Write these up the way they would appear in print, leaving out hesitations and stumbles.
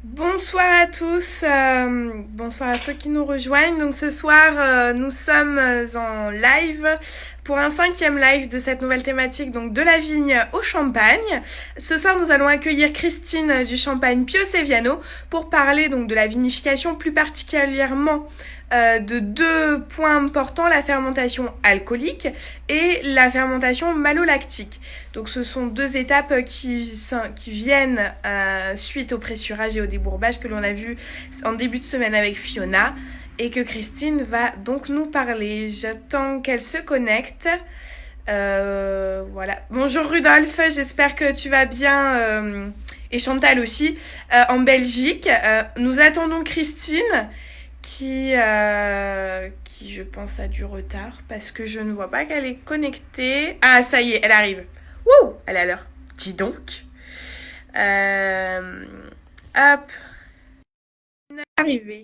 Bonsoir à tous, bonsoir à ceux qui nous rejoignent. Donc ce soir, nous sommes en live pour un cinquième live de cette nouvelle thématique, donc de la vigne au champagne. Ce soir, nous allons accueillir Christine du champagne Pio Seviano pour parler donc de la vinification, plus particulièrement de deux points importants, la fermentation alcoolique et la fermentation malolactique. Donc ce sont deux étapes qui viennent suite au pressurage et au débourbage que l'on a vu en début de semaine avec Fiona et que Christine va donc nous parler. J'attends qu'elle se connecte. Voilà. Bonjour Rudolph, j'espère que tu vas bien et Chantal aussi en Belgique. Nous attendons Christine qui je pense a du retard parce que je ne vois pas qu'elle est connectée. Ah ça y est, elle arrive. Wouh, elle a l'heure. Dis donc. Euh, Hop, arrivé.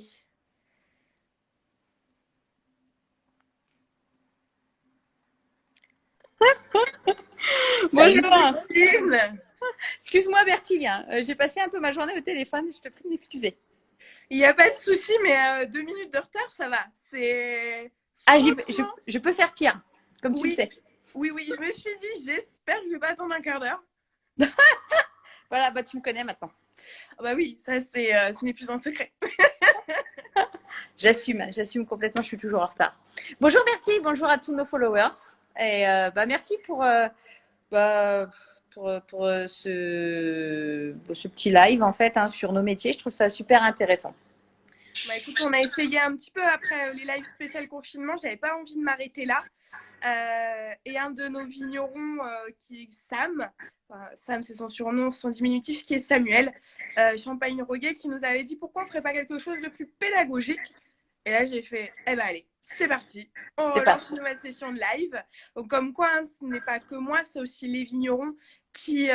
Salut Bonjour. Christine. Excuse-moi Bertille, hein. J'ai passé un peu ma journée au téléphone, je te prie de m'excuser. Il n'y a pas de souci, mais 2 minutes de retard, ça va. C'est Ah, franchement, je peux faire pire, comme tu le oui, sais. oui. Je me suis dit, j'espère que je vais pas attendre un quart d'heure. Voilà, bah tu me connais maintenant. Ah bah oui, ça ce n'est plus un secret. J'assume complètement, je suis toujours en retard. Bonjour Bertille, bonjour à tous nos followers. Et bah merci bah, pour ce petit live en fait hein, sur nos métiers. Je trouve ça super intéressant. Bah écoute, on a essayé un petit peu après les lives spécial confinement. J'avais pas envie de m'arrêter là. Et un de nos vignerons, qui est Sam, enfin, Sam c'est son surnom, son diminutif, qui est Samuel, Champagne-Roguet, qui nous avait dit pourquoi on ferait pas quelque chose de plus pédagogique. Et là j'ai fait, eh ben allez, c'est parti, on C'est relance parti. une nouvelle session de live. Donc comme quoi, hein, ce n'est pas que moi, c'est aussi les vignerons qui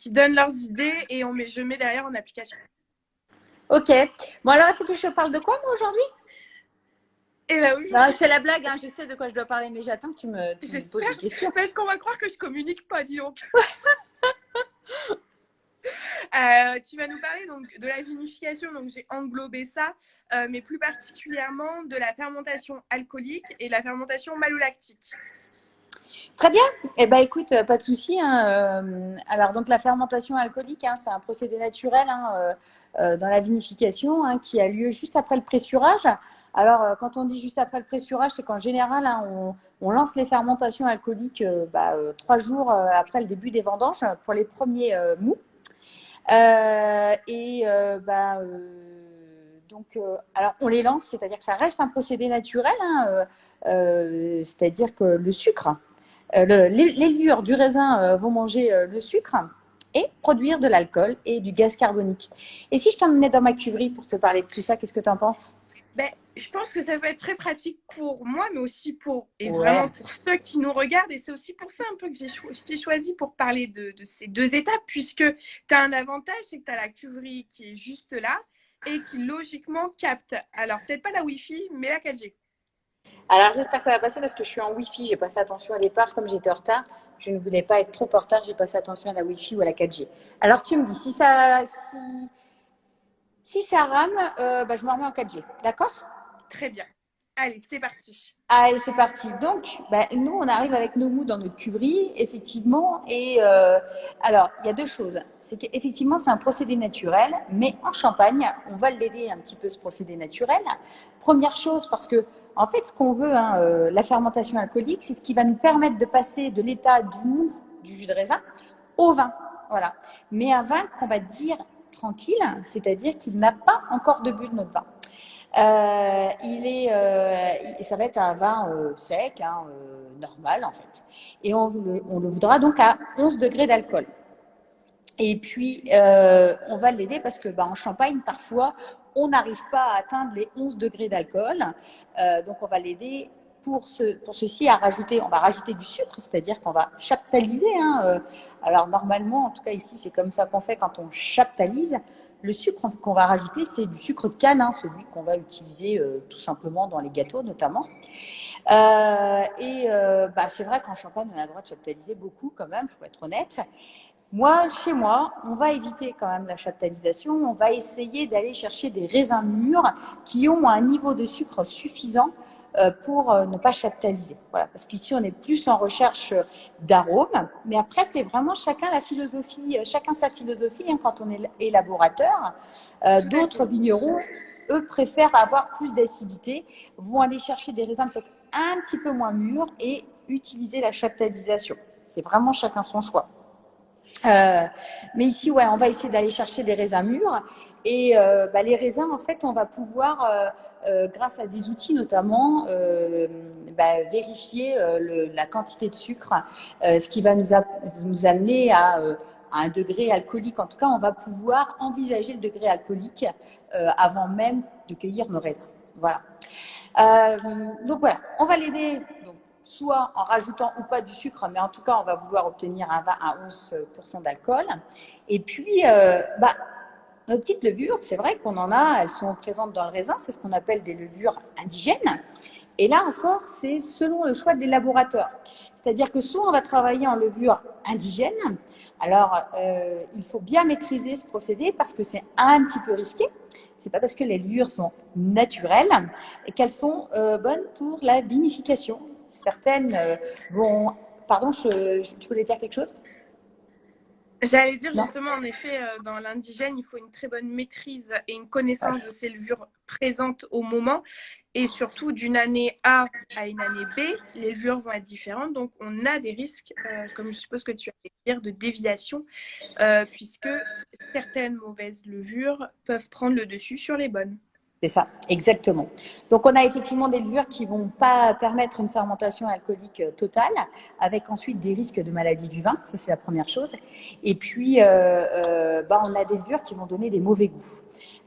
donnent leurs idées et je mets derrière en application. Ok. Bon alors, il faut que je parle de quoi moi aujourd'hui? Et là Non, je aujourd'hui, fais la blague, hein, je sais de quoi je dois parler, mais j'attends que tu me poses j'espère, des questions. parce qu'on va croire que je communique pas, dis donc. Tu vas nous parler donc de la vinification, donc j'ai englobé ça, mais plus particulièrement de la fermentation alcoolique et de la fermentation malolactique. Très bien. Eh ben, écoute, pas de souci, hein. Alors, donc, la fermentation alcoolique, hein, c'est un procédé naturel hein, dans la vinification hein, qui a lieu juste après le pressurage. Alors, quand on dit juste après le pressurage, c'est qu'en général, hein, on lance les fermentations alcooliques 3 jours après le début des vendanges pour les premiers mous. Alors, on les lance, c'est-à-dire que ça reste un procédé naturel, hein, c'est-à-dire que le sucre les levures du raisin vont manger le sucre et produire de l'alcool et du gaz carbonique. Et si je t'emmenais dans ma cuverie pour te parler de tout ça, qu'est-ce que tu en penses? Ben, je pense que ça peut être très pratique pour moi, mais aussi et vraiment Ouais. pour ceux qui nous regardent. Et c'est aussi pour ça un peu que je t'ai choisi pour parler de ces deux étapes, puisque tu as un avantage, c'est que tu as la cuverie qui est juste là et qui logiquement capte. Alors, peut-être pas la Wi-Fi, mais la 4G. Alors j'espère que ça va passer parce que je suis en Wi-Fi, j'ai pas fait attention au départ, comme j'étais en retard, je ne voulais pas être trop en retard, j'ai pas fait attention à la Wi-Fi ou à la 4G. Alors tu me dis, si ça rame, je me remets en 4G, d'accord? Très bien. Allez, c'est parti. Allez, c'est parti. Donc, nous, on arrive avec nos mous dans notre cuverie, effectivement. Et alors, il y a deux choses. C'est qu'effectivement, c'est un procédé naturel, mais en Champagne, on va l'aider un petit peu, ce procédé naturel. Première chose, parce que, en fait, ce qu'on veut, hein, la fermentation alcoolique, c'est ce qui va nous permettre de passer de l'état du mou, du jus de raisin, au vin. Voilà. Mais un vin qu'on va dire tranquille, c'est-à-dire qu'il n'a pas encore de bu de notre vin. Ça va être un vin sec, hein, normal en fait. Et on le voudra donc à 11 degrés d'alcool. Et puis, on va l'aider parce que en Champagne, parfois, on n'arrive pas à atteindre les 11 degrés d'alcool. Donc, on va l'aider pour ceci à rajouter, on va rajouter du sucre, c'est-à-dire qu'on va chaptaliser. Hein, alors, normalement, en tout cas ici, c'est comme ça qu'on fait quand on chaptalise. Le sucre qu'on va rajouter, c'est du sucre de canne, hein, celui qu'on va utiliser tout simplement dans les gâteaux notamment. C'est vrai qu'en Champagne, on a le droit de chaptaliser beaucoup quand même, il faut être honnête. Moi, chez moi, on va éviter quand même la chaptalisation. On va essayer d'aller chercher des raisins mûrs qui ont un niveau de sucre suffisant pour ne pas chaptaliser. Voilà, parce qu'ici, on est plus en recherche d'arômes. Mais après, c'est vraiment chacun la philosophie, chacun sa philosophie hein, quand on est élaborateur. D'autres vignerons, eux, préfèrent avoir plus d'acidité, vont aller chercher des raisins peut-être un petit peu moins mûrs et utiliser la chaptalisation. C'est vraiment chacun son choix. Mais ici, ouais, on va essayer d'aller chercher des raisins mûrs. Et les raisins, en fait, on va pouvoir, grâce à des outils notamment, vérifier la quantité de sucre, ce qui va nous amener à un degré alcoolique. En tout cas, on va pouvoir envisager le degré alcoolique avant même de cueillir nos raisins. Voilà. Donc voilà, on va l'aider. Soit en rajoutant ou pas du sucre, mais en tout cas, on va vouloir obtenir un vin à 11% d'alcool. Et puis, nos petites levures, c'est vrai qu'on en a, elles sont présentes dans le raisin, c'est ce qu'on appelle des levures indigènes. Et là encore, c'est selon le choix de l'élaborateur. C'est-à-dire que soit on va travailler en levure indigène, alors il faut bien maîtriser ce procédé parce que c'est un petit peu risqué. C'est pas parce que les levures sont naturelles et qu'elles sont bonnes pour la vinification. Certaines vont... Pardon, tu voulais dire quelque chose? J'allais dire Non. justement, en effet, dans l'indigène, il faut une très bonne maîtrise et une connaissance de ces levures présentes au moment. Et surtout, d'une année A à une année B, les levures vont être différentes. Donc, on a des risques, comme je suppose que tu allais dire, de déviation, puisque certaines mauvaises levures peuvent prendre le dessus sur les bonnes. C'est ça, exactement. Donc, on a effectivement des levures qui ne vont pas permettre une fermentation alcoolique totale, avec ensuite des risques de maladie du vin. Ça, c'est la première chose. Et puis, on a des levures qui vont donner des mauvais goûts.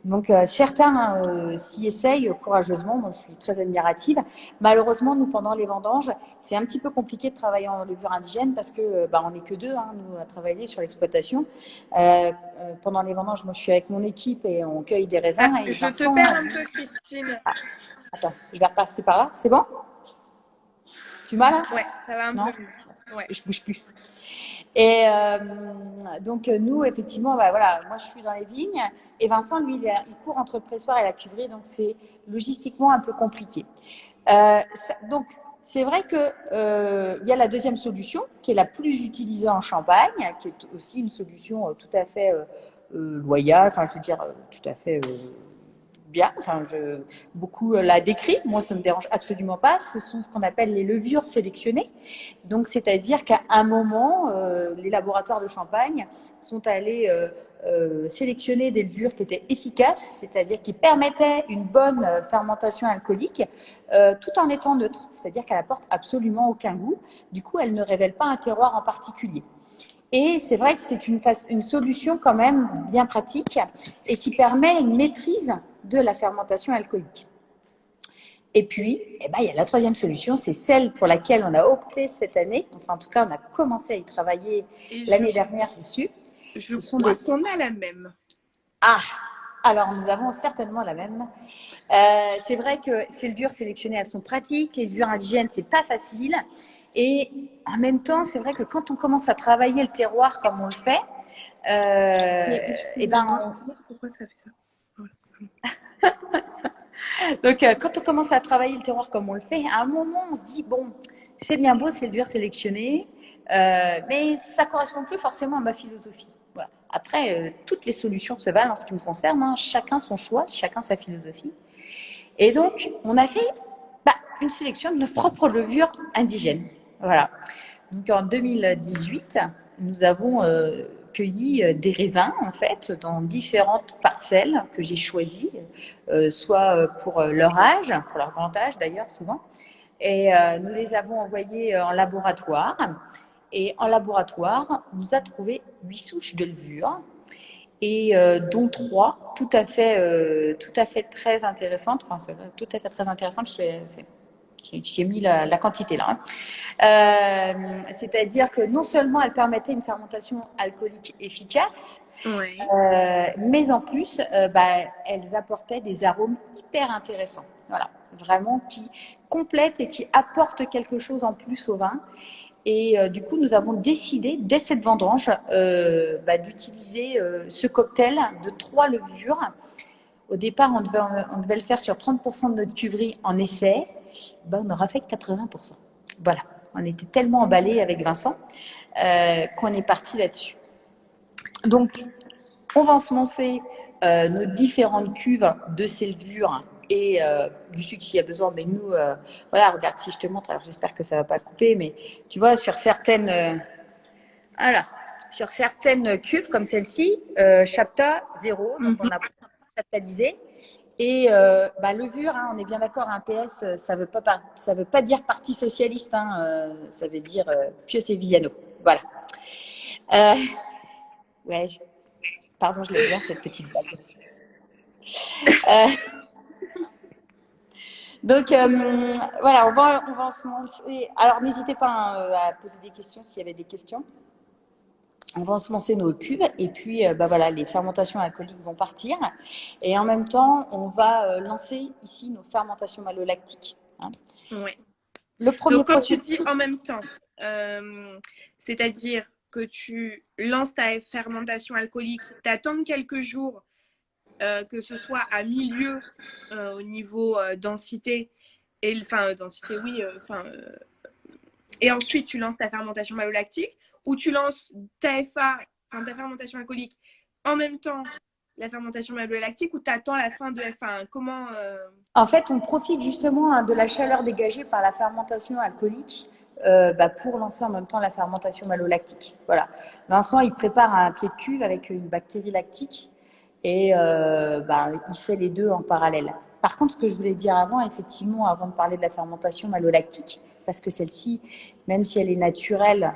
Donc, certains s'y essayent courageusement. Moi, je suis très admirative. Malheureusement, nous, pendant les vendanges, c'est un petit peu compliqué de travailler en levure indigène parce que on n'est que deux, hein, nous, à travailler sur l'exploitation. Pendant les vendanges, moi, je suis avec mon équipe et on cueille des raisins. Et Je te perds un peu, Christine. Attends, je vais repasser par là. C'est bon? Tu m'as là? Ouais, ça va un non peu mieux. Ouais. Je bouge plus. Et donc, nous, effectivement, voilà, moi, je suis dans les vignes. Et Vincent, lui, il court entre le pressoir et la cuverie. Donc, c'est logistiquement un peu compliqué. Donc, c'est vrai qu'il y a la deuxième solution, qui est la plus utilisée en Champagne, qui est aussi une solution tout à fait loyale, enfin, je veux dire, tout à fait bien. Enfin, beaucoup l'a décrit. Moi, ça ne me dérange absolument pas. Ce sont ce qu'on appelle les levures sélectionnées. Donc, c'est-à-dire qu'à un moment, les laboratoires de Champagne sont allés sélectionner des levures qui étaient efficaces, c'est-à-dire qui permettaient une bonne fermentation alcoolique, tout en étant neutres, c'est-à-dire qu'elle n'apporte absolument aucun goût. Du coup, elle ne révèle pas un terroir en particulier. Et c'est vrai que c'est une solution quand même bien pratique et qui permet une maîtrise de la fermentation alcoolique. Et puis, il y a la troisième solution, c'est celle pour laquelle on a opté cette année. Enfin, en tout cas, on a commencé à y travailler l'année dernière dessus. Je crois qu'on a la même. Ah, alors nous avons certainement la même. C'est vrai que ces levures sélectionnées, elles sont pratiques. Les levures indigènes, c'est pas facile. Et en même temps, c'est vrai que quand on commence à travailler le terroir comme on le fait, pourquoi ça fait ça? Voilà. Donc, quand on commence à travailler le terroir comme on le fait, à un moment, on se dit, bon, c'est bien beau, c'est levure sélectionnée, mais ça ne correspond plus forcément à ma philosophie. Voilà. Après, toutes les solutions se valent en ce qui me concerne, hein, chacun son choix, chacun sa philosophie. Et donc, on a fait une sélection de nos propres levures indigènes. Voilà. Donc, en 2018, nous avons cueilli des raisins, en fait, dans différentes parcelles que j'ai choisies, soit pour leur âge, pour leur grand âge d'ailleurs, souvent. Et nous les avons envoyés en laboratoire. Et en laboratoire, on nous a trouvé 8 souches de levure, et dont 3 tout à fait très intéressantes. Enfin, tout à fait très intéressantes. J'ai mis la quantité là. C'est-à-dire que non seulement elles permettaient une fermentation alcoolique efficace, oui. Mais en plus, elles apportaient des arômes hyper intéressants. Voilà, vraiment qui complètent et qui apportent quelque chose en plus au vin. Et du coup, nous avons décidé, dès cette vendange, d'utiliser ce cocktail de 3 levures. Au départ, on devait le faire sur 30% de notre cuverie en essai. On aura fait 80%. Voilà, on était tellement emballés avec Vincent qu'on est parti là-dessus. Donc, on va ensemencer nos différentes cuves de ces levures et du sucre s'il y a besoin. Mais nous, voilà, regarde, si je te montre, alors j'espère que ça ne va pas couper, mais tu vois, sur certaines cuves comme celle-ci, Chapta 0, donc on a chaptalisé. Et levure, on est bien d'accord, un PS, ça veut pas dire parti socialiste, ça veut dire Pieux et Villano. Voilà. Ouais, pardon, je l'aime bien cette petite blague. Donc voilà, on va ensemencer. Alors n'hésitez pas à poser des questions s'il y avait des questions. On va ensemencer nos cuves et puis les fermentations alcooliques vont partir. Et en même temps, on va lancer ici nos fermentations malolactiques. Ouais. Le premier Donc, quand tu processus. dis en même temps, c'est-à-dire que tu lances ta fermentation alcoolique, tu attends quelques jours, que ce soit à milieu au niveau densité, densité, oui, et ensuite tu lances ta fermentation malolactique, ou tu lances ta fermentation alcoolique en même temps la fermentation malolactique, ou tu attends la fin de F1. Comment En fait, on profite justement de la chaleur dégagée par la fermentation alcoolique pour lancer en même temps la fermentation malolactique. Voilà. Vincent, il prépare un pied de cuve avec une bactérie lactique et il fait les deux en parallèle. Par contre, ce que je voulais dire avant de parler de la fermentation malolactique, parce que celle-ci, même si elle est naturelle,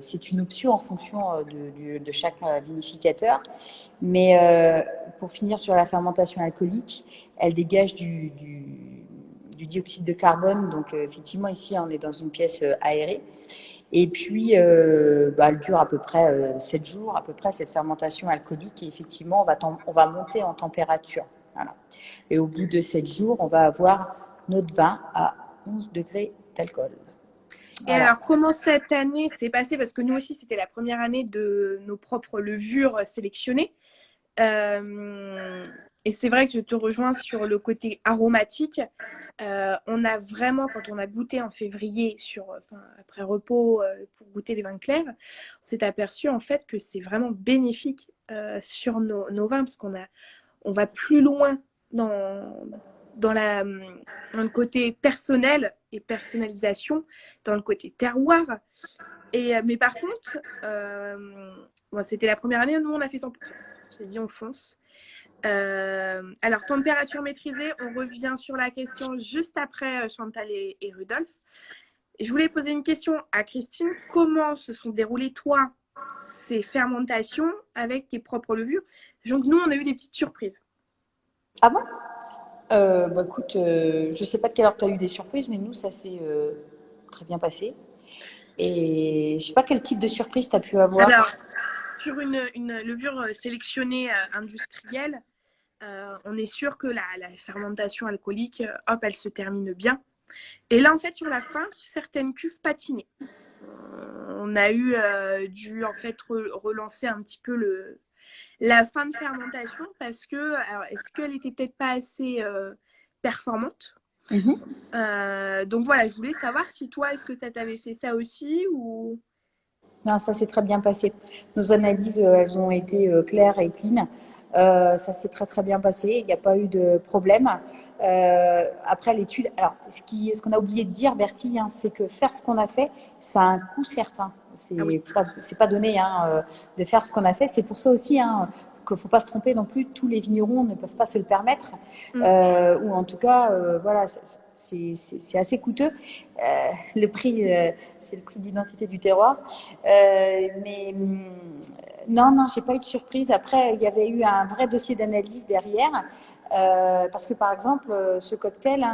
c'est une option en fonction de chaque vinificateur. Mais pour finir sur la fermentation alcoolique, elle dégage du dioxyde de carbone. Donc effectivement, ici, on est dans une pièce aérée. Et puis, elle dure à peu près 7 jours, à peu près, cette fermentation alcoolique. Et effectivement, on va monter en température. Voilà. Et au bout de 7 jours, on va avoir notre vin à 11 degrés d'alcool. Voilà. Et alors, comment cette année s'est passée? Parce que nous aussi, c'était la première année de nos propres levures sélectionnées. Et c'est vrai que je te rejoins sur le côté aromatique. On a vraiment, quand on a goûté en février après repos pour goûter les vins clairs, on s'est aperçu en fait que c'est vraiment bénéfique sur nos vins, parce on va plus loin dans le côté personnel et personnalisation, dans le côté terroir. Mais par contre, c'était la première année, nous on a fait 100%. J'ai dit on fonce. Alors, température maîtrisée, on revient sur la question juste après Chantal et Rudolf. Je voulais poser une question à Christine. Comment se sont déroulées, toi, ces fermentations avec tes propres levures? Donc, nous, on a eu des petites surprises. Ah bon? Écoute, je ne sais pas de quelle heure tu as eu des surprises, mais nous, ça s'est très bien passé. Et je ne sais pas quel type de surprise tu as pu avoir. Alors, sur une levure sélectionnée industrielle, on est sûr que la fermentation alcoolique, elle se termine bien. Et là, en fait, sur la fin, certaines cuves patinaient. On a dû, en fait, relancer un petit peu la fin de fermentation parce que, alors, est-ce qu'elle n'était peut-être pas assez performante? Donc voilà, je voulais savoir si toi, est-ce que ça t'avait fait ça aussi ou... Non, ça s'est très bien passé. Nos analyses, elles ont été claires et clean. Ça s'est très très bien passé. Il n'y a pas eu de problème. Après l'étude, alors ce qu'on a oublié de dire, Bertie, c'est que faire ce qu'on a fait, ça a un coût certain. C'est pas donné de faire ce qu'on a fait. C'est pour ça aussi qu'il ne faut pas se tromper non plus. Tous les vignerons ne peuvent pas se le permettre, ou en tout cas, voilà. C'est assez coûteux. Le prix, c'est le prix d'identité du terroir. Mais non, j'ai pas eu de surprise. Après, il y avait eu un vrai dossier d'analyse derrière. Parce que par exemple, ce cocktail,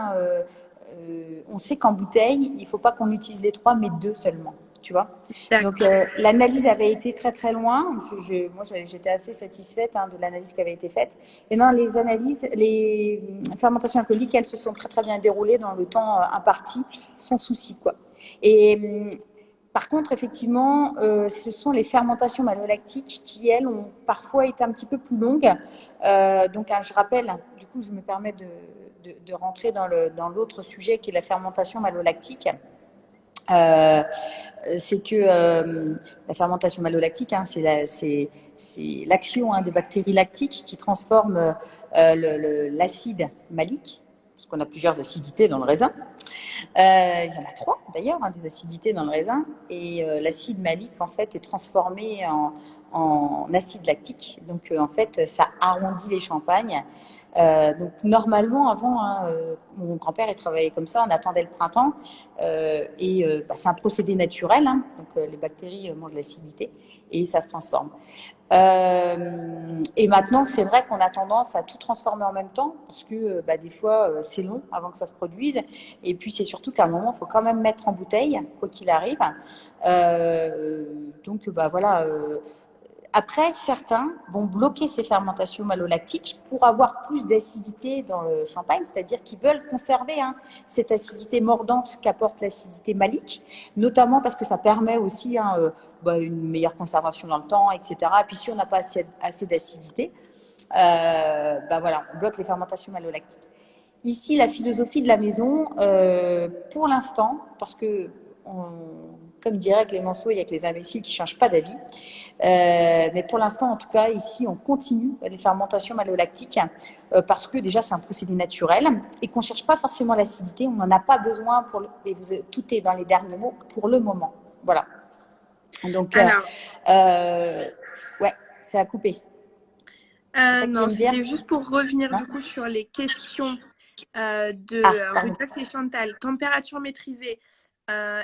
on sait qu'en bouteille, il ne faut pas qu'on utilise les 3, mais 2 seulement. tu vois. D'accord. Donc, l'analyse avait été très, très loin. Moi, j'étais assez satisfaite de l'analyse qui avait été faite. Et non, les fermentations alcooliques, elles se sont très, très bien déroulées dans le temps imparti, sans souci, quoi. Et par contre, effectivement, ce sont les fermentations malolactiques qui, elles, ont parfois été un petit peu plus longues. Donc, je rappelle, du coup, je me permets de rentrer dans l'autre sujet qui est la fermentation malolactique. C'est que la fermentation malolactique, c'est l'action des bactéries lactiques qui transforment l'acide malique, parce qu'on a plusieurs acidités dans le raisin. Il y en a 3 d'ailleurs, des acidités dans le raisin, et l'acide malique en fait est transformé en acide lactique. Donc en fait, ça arrondit les champagnes. Donc normalement avant, mon grand-père il travaillait comme ça, on attendait le printemps c'est un procédé naturel, donc les bactéries mangent l'acidité et ça se transforme. Et maintenant c'est vrai qu'on a tendance à tout transformer en même temps parce que des fois c'est long avant que ça se produise et puis c'est surtout qu'à un moment il faut quand même mettre en bouteille quoi qu'il arrive. Donc voilà. Après, certains vont bloquer ces fermentations malolactiques pour avoir plus d'acidité dans le champagne, c'est-à-dire qu'ils veulent conserver cette acidité mordante qu'apporte l'acidité malique, notamment parce que ça permet aussi une meilleure conservation dans le temps, etc. Et puis si on n'a pas assez d'acidité, voilà, on bloque les fermentations malolactiques. Ici, la philosophie de la maison, pour l'instant, parce que comme dirait Clémenceau, il n'y a que les imbéciles qui ne changent pas d'avis. Mais pour l'instant, en tout cas, ici, on continue les fermentations malolactiques parce que déjà, c'est un procédé naturel et qu'on ne cherche pas forcément l'acidité. On n'en a pas besoin tout est dans les derniers mots pour le moment. Voilà. Donc, Alors, ouais, c'est à couper. non, c'était juste pour revenir du coup sur les questions de Rudoc et Chantal. Température maîtrisée.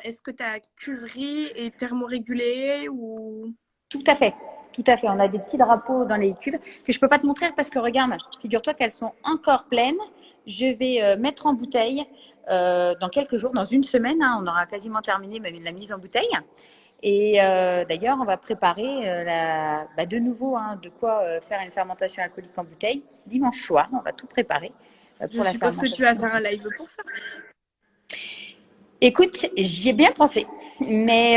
Est-ce que tu as cuverie et thermorégulé ou... Tout à fait. Tout à fait. On a des petits drapeaux dans les cuves que je ne peux pas te montrer parce que regarde, figure-toi qu'elles sont encore pleines. Je vais mettre en bouteille dans quelques jours, dans une semaine. On aura quasiment terminé la mise en bouteille. Et d'ailleurs, on va préparer de nouveau de quoi faire une fermentation alcoolique en bouteille. Dimanche soir, on va tout préparer pour la fermentation. Je suppose que tu vas faire un live pour ça. Écoute, j'y ai bien pensé, mais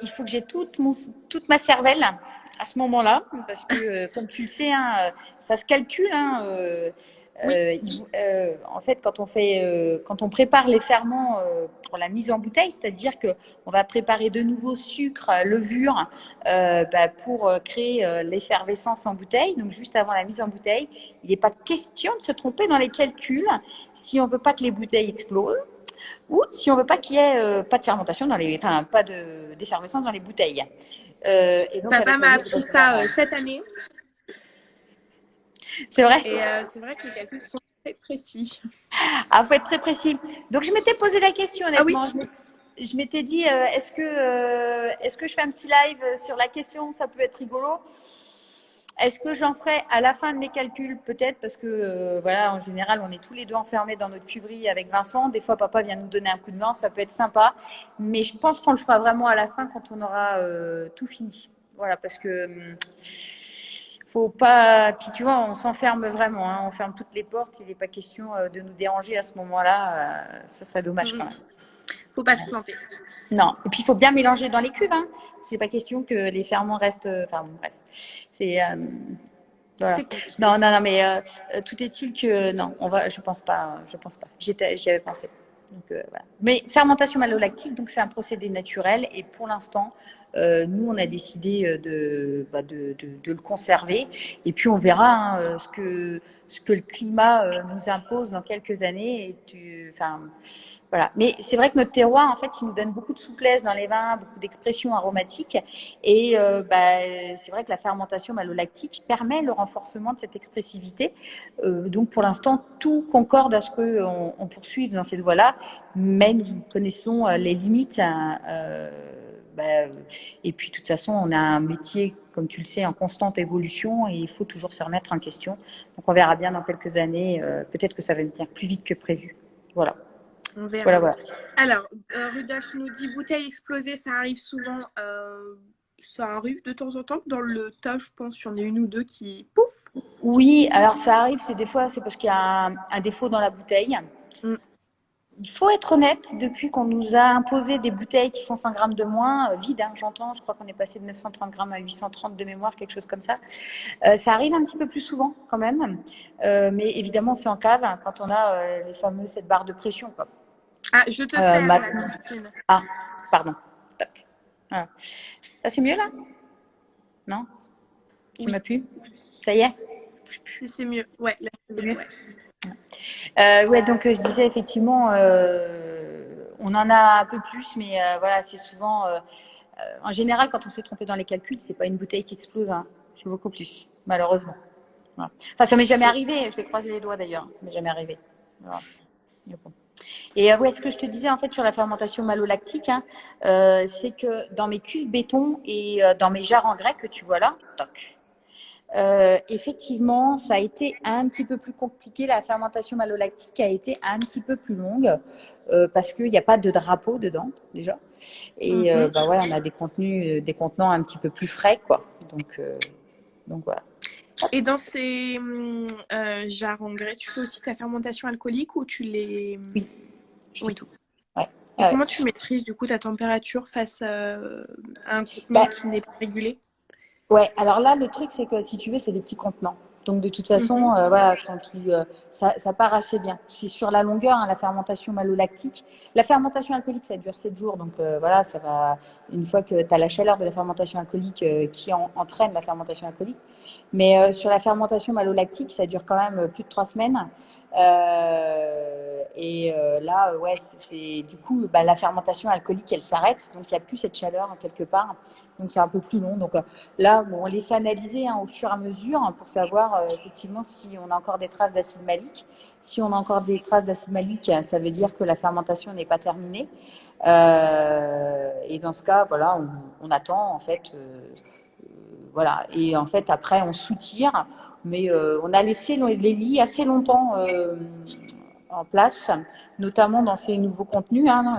il faut que j'ai toute ma cervelle à ce moment-là, parce que comme tu le sais, ça se calcule. En fait, quand on prépare les ferments pour la mise en bouteille, c'est-à-dire que on va préparer de nouveau sucre, levure pour créer l'effervescence en bouteille. Donc juste avant la mise en bouteille, il n'est pas question de se tromper dans les calculs si on veut pas que les bouteilles explosent. Ou si on veut pas qu'il y ait pas de fermentation pas d'effervescence dans les bouteilles. Et donc, papa m'a appris ça cette année. C'est vrai. Et c'est vrai que les calculs sont très précis. Ah, faut être très précis. Donc je m'étais posé la question honnêtement. Ah, oui. Je m'étais dit est-ce que je fais un petit live sur la question, ça peut être rigolo. Est-ce que j'en ferai à la fin de mes calculs? Peut-être parce que en général, on est tous les deux enfermés dans notre cuverie avec Vincent. Des fois, papa vient nous donner un coup de main, ça peut être sympa. Mais je pense qu'on le fera vraiment à la fin quand on aura tout fini. Voilà, parce que faut pas. Puis tu vois, on s'enferme vraiment. On ferme toutes les portes. Il n'est pas question de nous déranger à ce moment-là. Ce serait dommage quand même. Faut pas se planter. Non, et puis il faut bien mélanger dans les cuves. C'est pas question que les ferments restent. Enfin bref, c'est voilà. Non, mais tout est-il que non, je pense pas. J'y avais pensé. Donc, voilà. Mais fermentation malolactique, donc c'est un procédé naturel et pour l'instant, nous on a décidé de le conserver et puis on verra ce que le climat nous impose dans quelques années. Voilà. Mais c'est vrai que notre terroir, en fait, il nous donne beaucoup de souplesse dans les vins, beaucoup d'expressions aromatiques. Et c'est vrai que la fermentation malolactique permet le renforcement de cette expressivité. Donc, pour l'instant, tout concorde à ce qu'on poursuive dans cette voie-là. Mais nous connaissons les limites. Et puis, de toute façon, on a un métier, comme tu le sais, en constante évolution et il faut toujours se remettre en question. Donc, on verra bien dans quelques années. Peut-être que ça va venir plus vite que prévu. Voilà. On verra. Voilà, voilà. Alors, Rudolf nous dit bouteille explosée, ça arrive souvent. Ça arrive de temps en temps. Dans le tas, je pense, il y en a une ou deux qui pouf. Oui, alors ça arrive, c'est des fois, c'est parce qu'il y a un défaut dans la bouteille. Mm. Il faut être honnête, depuis qu'on nous a imposé des bouteilles qui font 100 grammes de moins, vides, hein, j'entends, je crois qu'on est passé de 930 grammes à 830 de mémoire, quelque chose comme ça. Ça arrive un petit peu plus souvent quand même, mais évidemment c'est en cave hein, quand on a les fameux cette barre de pression. Quoi. Ah, je te perds, Ma- là, Christine. Ah, pardon. Toc. Voilà. Ça c'est mieux là? Non? Tu Oui, m'as pu? Ça y est? c'est mieux. Ouais, là, c'est C'est mieux. mieux? Ouais. Ouais, donc je disais effectivement, on en a un peu plus, mais voilà, c'est souvent, en général, quand on s'est trompé dans les calculs, c'est pas une bouteille qui explose, hein. C'est beaucoup plus, malheureusement. Voilà. Enfin, ça m'est jamais arrivé. Je vais croiser les doigts d'ailleurs. Ça m'est jamais arrivé. Voilà. Mais bon. Et ouais, ce que je te disais en fait sur la fermentation malolactique, hein, c'est que dans mes cuves béton et dans mes jarres en grès que tu vois là, toc, effectivement, ça a été un petit peu plus compliqué. La fermentation malolactique a été un petit peu plus longue parce qu'il n'y a pas de drapeau dedans déjà. Et bah ouais, on a des contenus, des contenants un petit peu plus frais, quoi. Donc voilà. Et dans ces jarres en grès, tu fais aussi ta fermentation alcoolique ou tu les... Oui, je fais Oui. tout. Ouais. Et Ouais. comment tu maîtrises du coup ta température face à un contenant Bah, qui n'est pas régulé? ouais, alors là, le truc, c'est que si tu veux, c'est des petits contenants. Donc, de toute façon, Mhm. voilà, ça part assez bien. C'est sur la longueur, hein, la fermentation malolactique. La fermentation alcoolique, ça dure 7 jours. Donc, voilà, ça va, une fois que tu as la chaleur de la fermentation alcoolique qui entraîne la fermentation alcoolique. Mais sur la fermentation malolactique, ça dure quand même plus de 3 semaines. Là, ouais, du coup, bah, la fermentation alcoolique, elle s'arrête. Donc, il n'y a plus cette chaleur hein, quelque part. Donc, c'est un peu plus long. Donc, là, bon, on les fait analyser hein, au fur et à mesure hein, pour savoir effectivement si on a encore des traces d'acide malique. Si on a encore des traces d'acide malique, ça veut dire que la fermentation n'est pas terminée. Et dans ce cas, voilà, on attend en fait. Voilà. Et en fait, après, on soutire. Mais on a laissé les lits assez longtemps en place, notamment dans ces nouveaux contenus, hein,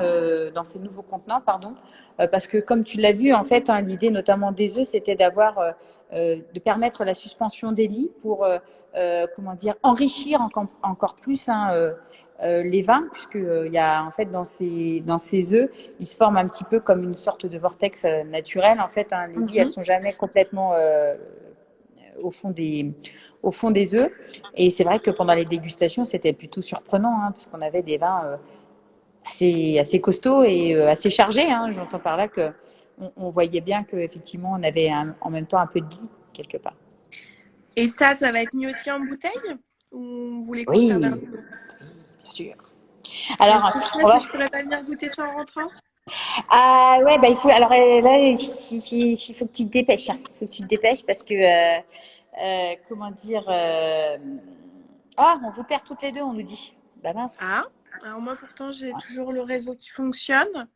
dans ces nouveaux contenants, pardon, parce que comme tu l'as vu, en fait, hein, l'idée notamment des œufs, c'était de permettre la suspension des lits pour, comment dire, enrichir encore plus hein, les vins, puisque il y a en fait dans ces œufs, ils se forment un petit peu comme une sorte de vortex naturel. En fait, hein, les lits, elles Mhm. sont jamais complètement au fond des œufs. Et c'est vrai que pendant les dégustations, c'était plutôt surprenant, hein, parce qu'on avait des vins assez costauds et assez chargés. Hein. J'entends par là que on voyait bien qu'effectivement, on avait en même temps un peu de lit quelque part. Et ça va être mis aussi en bouteille? Ou vous les conservez un Oui, peu? bien sûr. Et Alors, tu on sais va. si je pourrais pas venir goûter ça en rentrant? Ah ouais, bah il faut. Alors là, il faut que tu te dépêches. Hein. Il faut que tu te dépêches parce que comment dire. Ah, on vous perd toutes les deux, on nous dit. Bah mince. Ah, alors moi pourtant j'ai toujours le réseau qui fonctionne.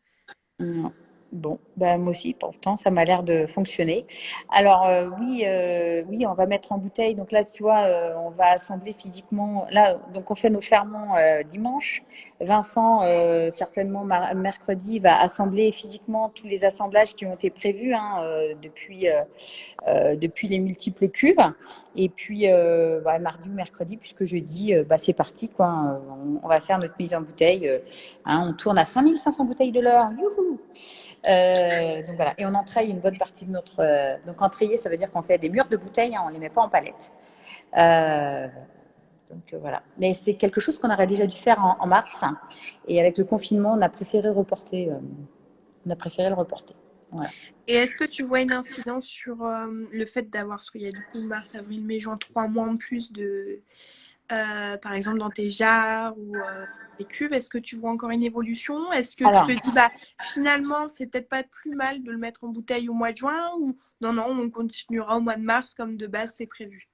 Non. Bon, bah, moi aussi, pourtant, ça m'a l'air de fonctionner. Alors, oui, oui, on va mettre en bouteille. Donc là, tu vois, on va assembler physiquement. Là, donc on fait nos ferments dimanche. Vincent, certainement mercredi, va assembler physiquement tous les assemblages qui ont été prévus hein, depuis les multiples cuves. Et puis, mardi ou mercredi, puisque jeudi, c'est parti. Quoi. On va faire notre mise en bouteille. Hein, on tourne à 5500 bouteilles de l'heure. Youhou donc voilà. Et on entraille une bonne partie de notre. Donc entrailler, ça veut dire qu'on fait des murs de bouteilles, hein, on ne les met pas en palette. Voilà. Mais c'est quelque chose qu'on aurait déjà dû faire en mars. Hein, et avec le confinement, on a préféré reporter. On a préféré le reporter. Voilà. Et est-ce que tu vois une incidence sur le fait d'avoir, parce qu'il y a du coup mars, avril, mai, juin, 3 mois en plus de, par exemple, dans tes jarres ou tes cuves, est-ce que tu vois encore une évolution? Est-ce que tu Alors, te dis, bah, finalement, c'est peut-être pas plus mal de le mettre en bouteille au mois de juin ou non, non, on continuera au mois de mars comme de base c'est prévu?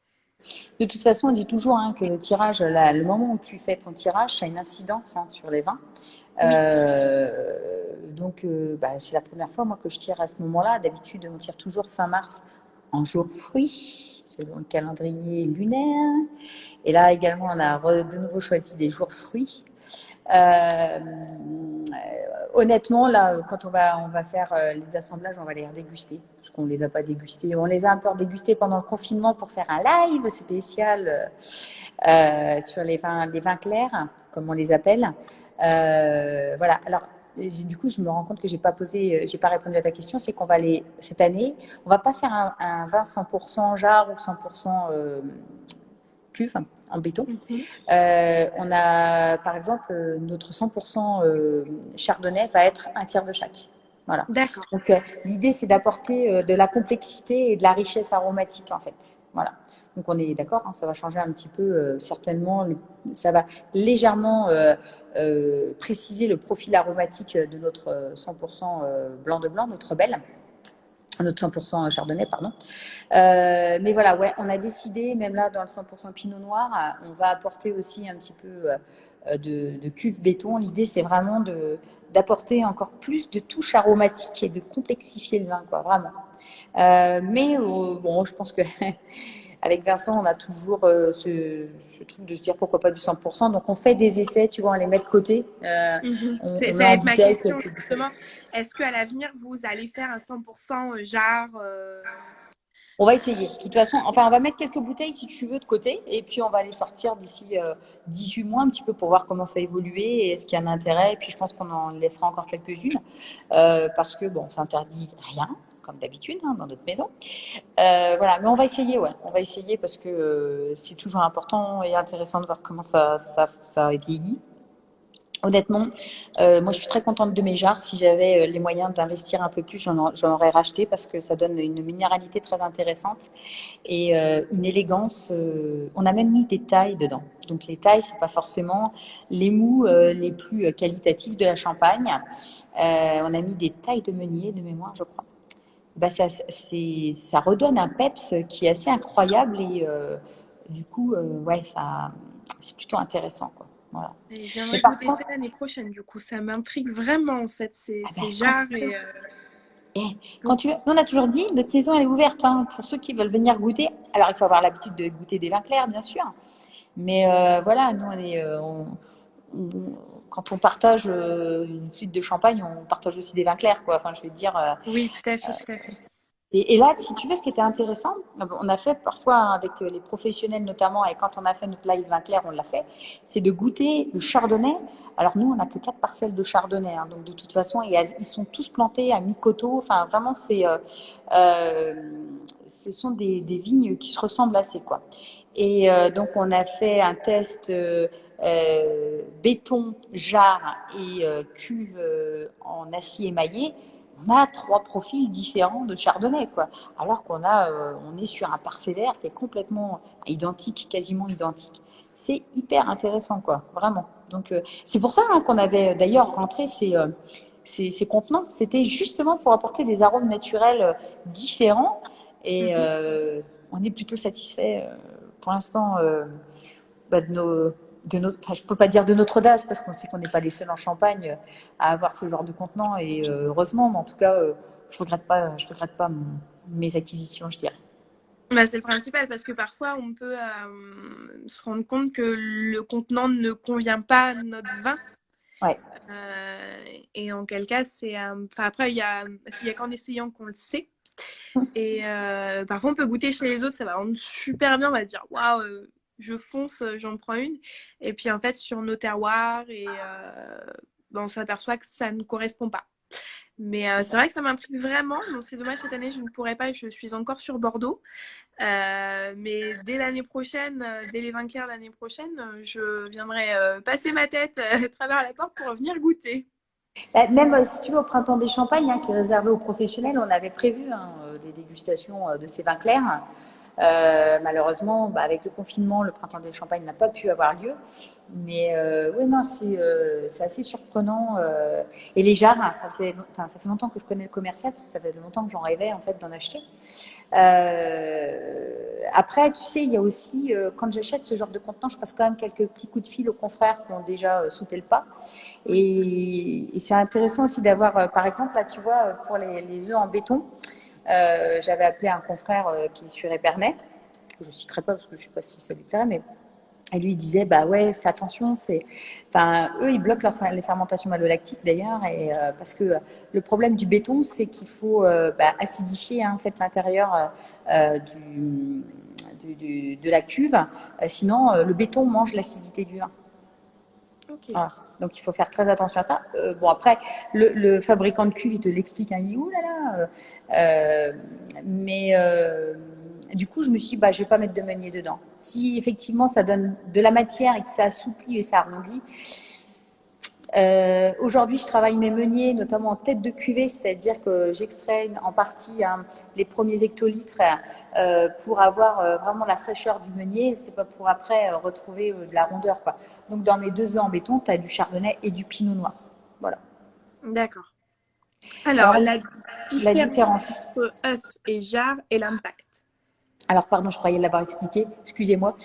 de toute façon, on dit toujours hein, que le tirage, le moment où tu fais ton tirage, ça a une incidence hein, sur les vins. Oui. C'est la première fois moi que je tire à ce moment-là. D'habitude, on tire toujours fin mars en jour fruits, selon le calendrier lunaire. Et là également, on a de nouveau choisi des jours fruits. Euh, Honnêtement, là, quand on va faire les assemblages, on va les redéguster, parce qu'on les a pas dégustés. On les a un peu dégustés pendant le confinement pour faire un live spécial sur les vins clairs, comme on les appelle. Voilà. Alors, du coup, je me rends compte que j'ai pas répondu à ta question. C'est qu'on va cette année, on va pas faire un vin 100% jarre ou 100% cuve en béton. On a, par exemple, notre 100% chardonnay va être un tiers de chaque. Voilà. D'accord. Donc, l'idée, c'est d'apporter de la complexité et de la richesse aromatique, en fait. Voilà. Donc, on est d'accord, hein, ça va changer un petit peu, certainement. Ça va légèrement préciser le profil aromatique de notre 100% blanc de blanc, notre rebelle. Notre 100% chardonnay, pardon. Mais voilà, ouais, on a décidé, même là, dans le 100% pinot noir, on va apporter aussi un petit peu de cuve béton. L'idée, c'est vraiment d'apporter encore plus de touches aromatiques et de complexifier le vin, quoi, vraiment. Mais bon, je pense que avec Vincent, on a toujours ce truc de se dire pourquoi pas du 100%. Donc, on fait des essais, tu vois, on les met de côté. On Ça met va en être ma bouteille question, quelques bouteilles. justement. Est-ce qu'à l'avenir, vous allez faire un 100% jarre On va essayer. De toute façon, enfin, on va mettre quelques bouteilles, si tu veux, de côté. Et puis, on va les sortir d'ici 18 mois, un petit peu pour voir comment ça évolue et est-ce qu'il y a un intérêt. Et puis, je pense qu'on en laissera encore quelques-unes. Parce que, bon, ça interdit rien, comme d'habitude, hein, dans notre maison. Voilà, mais on va essayer, ouais. On va essayer parce que c'est toujours important et intéressant de voir comment ça vieillit. Honnêtement, moi je suis très contente de mes jarres. Si j'avais les moyens d'investir un peu plus, j'en aurais racheté parce que ça donne une minéralité très intéressante et une élégance. On a même mis des tailles dedans. Donc les tailles, c'est pas forcément les mous les plus qualitatifs de la Champagne. On a mis des tailles de meunier de mémoire, je crois. Bah, ça redonne un peps qui est assez incroyable et du coup, ouais, c'est plutôt intéressant, quoi. Voilà. et Mais j'aimerais par goûter ça contre, l'année prochaine, du coup. Ça m'intrigue vraiment, en fait, ah ben, ces quand jarres. tu veux, Et, eh, quand tu veux, nous, on a toujours dit, notre maison elle est ouverte hein, pour ceux qui veulent venir goûter. Alors, il faut avoir l'habitude de goûter des vins clairs, bien sûr. Mais voilà, nous, on- quand on partage une flûte de champagne, on partage aussi des vins clairs, quoi. Enfin, je veux dire, oui, tout à fait, tout à fait. et là, si tu veux, ce qui était intéressant, on a fait parfois avec les professionnels notamment, et quand on a fait notre live vin clair, on l'a fait, c'est de goûter le chardonnay. Alors nous, on n'a que 4 parcelles de chardonnay, hein, donc de toute façon, ils sont tous plantés à mi-coteau. Enfin, vraiment, euh, ce sont des vignes qui se ressemblent assez, quoi. Et donc, on a fait un test béton, jarre et cuve en acier émaillé. On a 3 profils différents de chardonnay, quoi. Alors on est sur un parcellaire qui est complètement identique, quasiment identique. C'est hyper intéressant, quoi, vraiment. Donc, c'est pour ça hein, qu'on avait d'ailleurs rentré ces contenants. C'était justement pour apporter des arômes naturels différents. Et on est plutôt satisfait pour l'instant de enfin, je peux pas dire de notre audace parce qu'on sait qu'on n'est pas les seuls en Champagne à avoir ce genre de contenant et heureusement, mais en tout cas, je regrette pas mes acquisitions, je dirais. Bah, c'est le principal parce que parfois on peut se rendre compte que le contenant ne convient pas à notre vin. Ouais. Et en quel cas, enfin, après, il y a qu'en essayant qu'on le sait. Et parfois, on peut goûter chez les autres, ça va rendre super bien. On va se dire, waouh, je fonce, j'en prends une. Et puis, en fait, sur nos terroirs, on s'aperçoit que ça ne correspond pas. Mais c'est vrai que ça m'intrigue vraiment. Bon, c'est dommage, cette année, je ne pourrais pas. Je suis encore sur Bordeaux. Mais dès l'année prochaine, dès les vins clairs l'année prochaine, je viendrai passer ma tête à travers la porte pour venir goûter. Bah, même si tu veux, au Printemps des Champagnes, hein, qui est réservé aux professionnels, on avait prévu hein, des dégustations de ces vins clairs. Malheureusement, bah, avec le confinement, le Printemps des Champagnes n'a pas pu avoir lieu. Mais oui, non, c'est assez surprenant. Et les jarres, hein, ça fait longtemps que je connais le commercial, parce que ça fait longtemps que j'en rêvais en fait d'en acheter. Après, tu sais, il y a aussi, quand j'achète ce genre de contenant, je passe quand même quelques petits coups de fil aux confrères qui ont déjà sauté le pas. Et c'est intéressant aussi d'avoir, par exemple, là, tu vois, pour les œufs en béton, j'avais appelé un confrère qui est sur Épernay, que je ne citerai pas parce que je ne sais pas si ça lui plairait, mais Et lui, il disait, bah ouais, fais attention, enfin, eux, ils bloquent les fermentations malolactiques d'ailleurs, et parce que le problème du béton, c'est qu'il faut acidifier en fait l'intérieur de la cuve, sinon le béton mange l'acidité du vin. Ok. Voilà. Donc il faut faire très attention à ça. Bon après, le fabricant de cuve, il te l'explique, hein, il dit ouh là là. Mais du coup, je me suis dit, bah, je vais pas mettre de meunier dedans. Si effectivement ça donne de la matière et que ça assouplit et ça arrondit. Aujourd'hui, je travaille mes meuniers, notamment en tête de cuvée, c'est-à-dire que j'extrais en partie les premiers hectolitres pour avoir vraiment la fraîcheur du meunier. C'est pas pour après retrouver de la rondeur, quoi. Donc, dans mes 2 œufs en béton, tu as du chardonnay et du pinot noir. Voilà. D'accord. Alors, Alors, la la différence différence. entre œuf et jarre et l'impact. Alors, pardon, je croyais l'avoir expliqué. Excusez-moi.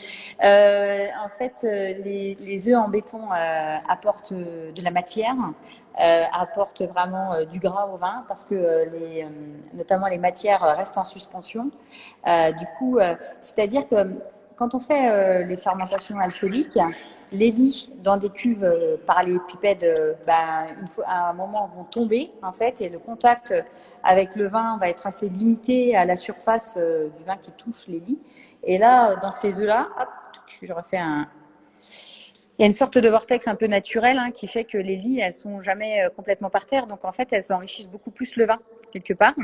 En fait, les œufs en béton apportent de la matière, apportent vraiment du gras au vin parce que notamment les matières restent en suspension. Du coup, c'est-à-dire que quand on fait les fermentations alcooliques, les lits dans des cuves par les pipèdes, à un moment, vont tomber en fait, et le contact avec le vin va être assez limité à la surface du vin qui touche les lits. Et là, dans ces œufs-là, hop, je refais un. Il y a une sorte de vortex un peu naturel qui fait que les lits, elles sont jamais complètement par terre. Donc en fait, elles enrichissent beaucoup plus le vin quelque part.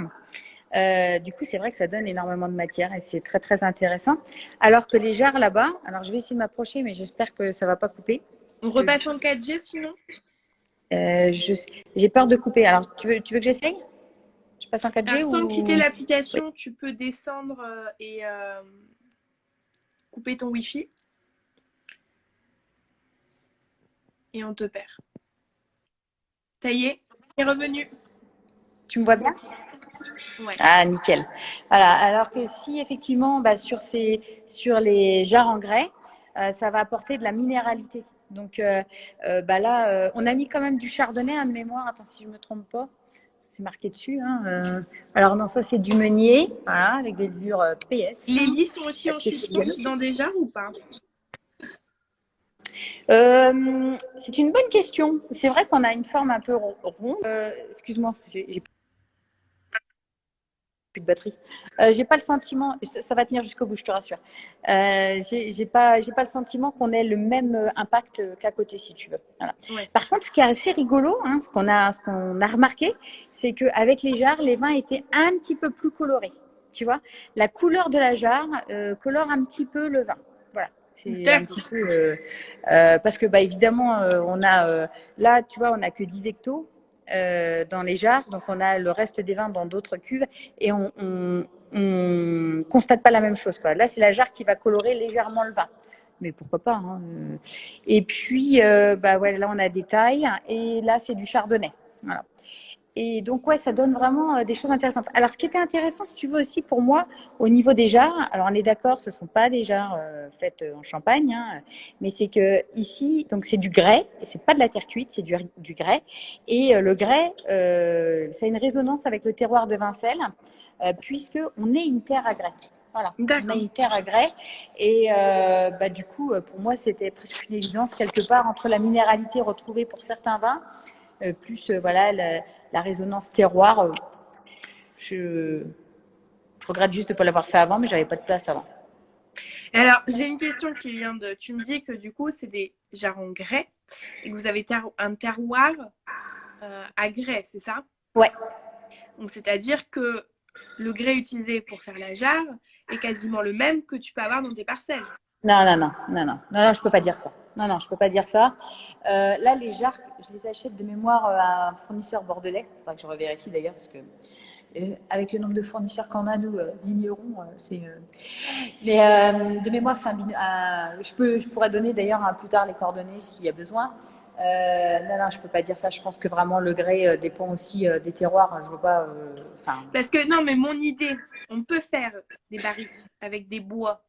Du coup, c'est vrai que ça donne énormément de matière et c'est très très intéressant. Alors que les jarres là-bas, alors je vais essayer de m'approcher, mais j'espère que ça va pas couper. On repasse en 4G sinon? J'ai peur de couper. Alors, tu veux que j'essaye? Je passe en 4G Alors, sans quitter ou... Oui. l'application, tu peux descendre et couper ton Wi-Fi. Et on te perd. Ça y est, c'est revenu. Tu me vois bien? Ouais. Ah, nickel. Voilà. Alors que si effectivement, sur les jarres en grès, ça va apporter de la minéralité. Donc là, on a mis quand même du chardonnay de mémoire. Attends, si je me trompe pas, c'est marqué dessus. Alors non, ça c'est du meunier, voilà, avec des levures PS. Les lits sont aussi en Papier suspens dans des jarres ou pas? C'est une bonne question. C'est vrai qu'on a une forme un peu ronde. Excuse-moi, j'ai plus de batterie. J'ai pas le sentiment, ça va tenir jusqu'au bout, je te rassure. J'ai pas le sentiment qu'on ait le même impact qu'à côté, si tu veux. Voilà. Ouais. Par contre, ce qui est assez rigolo, ce qu'on a remarqué, c'est qu'avec les jarres, les vins étaient un petit peu plus colorés. Tu vois, la couleur de la jarre colore un petit peu le vin. Voilà. C'est un petit peu parce que évidemment on a là, tu vois, on a que 10 hectos dans les jarres, donc on a le reste des vins dans d'autres cuves et on constate pas la même chose, quoi. Là, c'est la jarre qui va colorer légèrement le vin, mais pourquoi pas. Et puis ouais, là on a des tailles et là c'est du chardonnay. Voilà. Et donc, ouais, ça donne vraiment des choses intéressantes. Alors, ce qui était intéressant, si tu veux aussi pour moi, au niveau des jarres, alors on est d'accord, ce ne sont pas des jarres faites en Champagne, mais c'est que ici, donc c'est du grès, et c'est pas de la terre cuite, c'est du grès. Et le grès, ça a une résonance avec le terroir de Vincelles, puisque on est une terre à grès. Voilà, on a une terre à grès. Et du coup, pour moi, c'était presque une évidence quelque part entre la minéralité retrouvée pour certains vins, plus voilà la résonance terroir. Je regrette juste de ne pas l'avoir fait avant, mais j'avais pas de place avant. Alors, j'ai une question qui vient de. Tu me dis que du coup, c'est des jarres en grès et que vous avez un terroir à grès, c'est ça? Ouais. Donc, c'est-à-dire que le grès utilisé pour faire la jarre est quasiment le même que tu peux avoir dans tes parcelles. Non, je peux pas dire ça. Non, je peux pas dire ça. Là, les jarres, je les achète de mémoire à un fournisseur bordelais. Il faudra que je revérifie d'ailleurs, parce que avec le nombre de fournisseurs qu'on a, nous, vignerons, c'est. Mais de mémoire, c'est je pourrais donner d'ailleurs plus tard les coordonnées s'il y a besoin. Non, je peux pas dire ça. Je pense que vraiment le grès dépend aussi des terroirs. Je veux pas. Parce que non, mais mon idée, on peut faire des barriques avec des bois.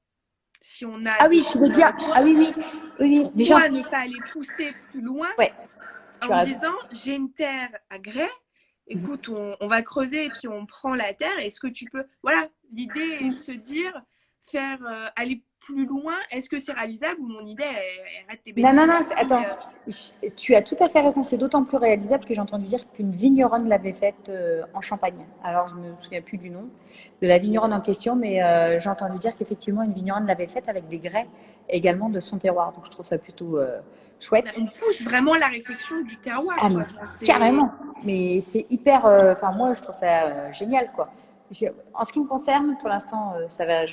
Si on a. Ah oui, tu veux dire. Ah oui. Pourquoi ne pas aller pousser plus loin en disant j'ai une terre à grès. Écoute, on va creuser et puis on prend la terre. Est-ce que tu peux. Voilà, l'idée est de se dire, aller plus loin. Est-ce que c'est réalisable ou mon idée, elle reste Non, non, non, bêtise attends, tu as tout à fait raison. C'est d'autant plus réalisable que j'ai entendu dire qu'une vigneronne l'avait faite en Champagne. Alors, je me souviens plus du nom de la vigneronne en question, mais j'ai entendu dire qu'effectivement, une vigneronne l'avait faite avec des grès également de son terroir. Donc, je trouve ça plutôt chouette. On pousse vraiment la réflexion du terroir, Ah, mais quoi. Enfin, carrément. Mais c'est hyper. Enfin, moi, je trouve ça génial, quoi. En ce qui me concerne, pour l'instant, ça va.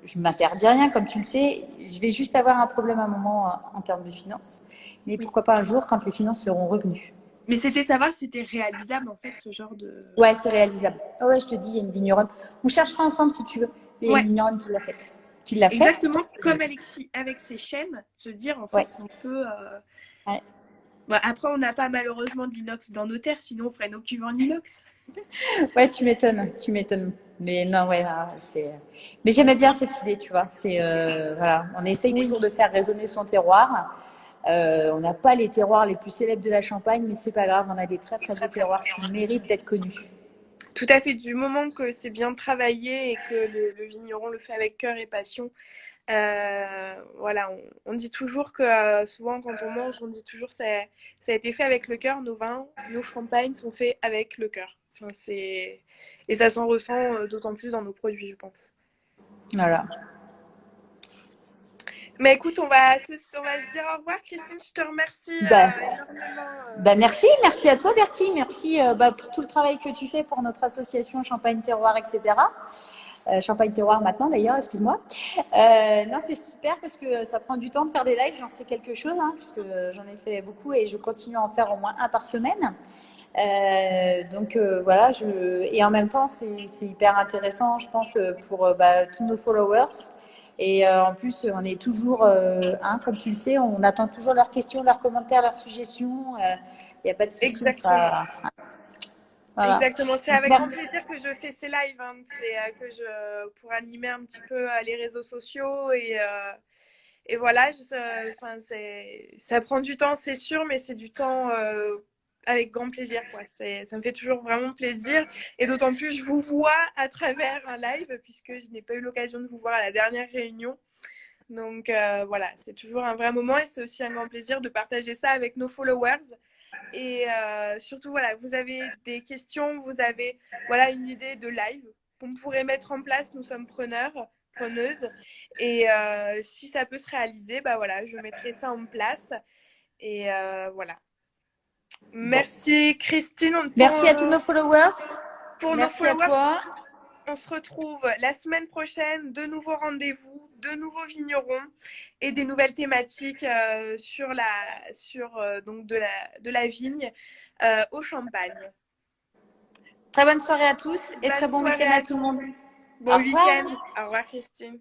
Je m'interdis rien, comme tu le sais. Je vais juste avoir un problème à un moment en termes de finances. Mais oui. pourquoi pas un jour quand les finances seront revenues. Mais c'était savoir si c'était réalisable, en fait, ce genre de... Ouais, c'est réalisable. Oh, ouais, je te dis, il y a une vigneronne. On cherchera ensemble si tu veux. Mais il y a une Ouais, vigneronne qui l'a faite. Qui l'a fait. exactement comme Alexis, avec ses chaînes, se dire, en Ouais. fait, on peut... Ouais. Bon, après, on n'a pas malheureusement de l'inox dans nos terres, sinon on ferait nos cuves en inox. Ouais, tu m'étonnes, tu m'étonnes. Mais non, ouais, là, c'est. Mais j'aimais bien cette idée, tu vois. C'est voilà, on essaye Oui. toujours de faire résonner son terroir. On n'a pas les terroirs les plus célèbres de la Champagne, mais c'est pas grave, on a des très très beaux terroirs qui méritent d'être connus. Tout à fait, du moment que c'est bien travaillé et que le vigneron le fait avec cœur et passion. Voilà, on dit toujours que souvent quand on mange, on dit toujours que ça a été fait avec le cœur. Nos vins, nos champagnes sont faits avec le cœur. Enfin, et ça s'en ressent d'autant plus dans nos produits, je pense. Voilà. Mais écoute, on va se dire au revoir, Christine. Je te remercie Bah, énormément. merci à toi, Bertie. Merci pour tout le travail que tu fais pour notre association Champagne Terroir, etc. Champagne Terroir maintenant d'ailleurs, excuse-moi. Non, c'est super parce que ça prend du temps de faire des lives, j'en sais quelque chose, hein, puisque j'en ai fait beaucoup et je continue à en faire au moins un par semaine. Donc voilà, et en même temps, c'est hyper intéressant, je pense, pour tous nos followers. Et en plus, on est toujours, comme tu le sais, on attend toujours leurs questions, leurs commentaires, leurs suggestions. Il n'y a pas de souci, on Exactement. sera. Voilà. Exactement, c'est Donc, avec grand merci. plaisir que je fais ces lives, hein. C'est que pour animer un petit peu les réseaux sociaux et voilà, enfin, ça prend du temps, c'est sûr, mais c'est du temps avec grand plaisir, quoi. Ça me fait toujours vraiment plaisir. Et d'autant plus, je vous vois à travers un live, puisque je n'ai pas eu l'occasion de vous voir à la dernière réunion. Donc voilà, c'est toujours un vrai moment et c'est aussi un grand plaisir de partager ça avec nos followers. Et surtout, voilà, vous avez des questions, vous avez voilà, une idée de live qu'on pourrait mettre en place, nous sommes preneuses. Et si ça peut se réaliser, bah voilà, je mettrai ça en place. Et voilà. Bon. Merci Christine. Merci à tous nos followers. Pour nos Merci à followers, toi. on se retrouve la semaine prochaine, de nouveaux rendez-vous, de nouveaux vignerons et des nouvelles thématiques donc de la vigne au Champagne. Très bonne soirée à tous et très Bonne bon soirée week-end à à tout le tous. monde. Bon Au revoir. week-end. Au revoir Christine.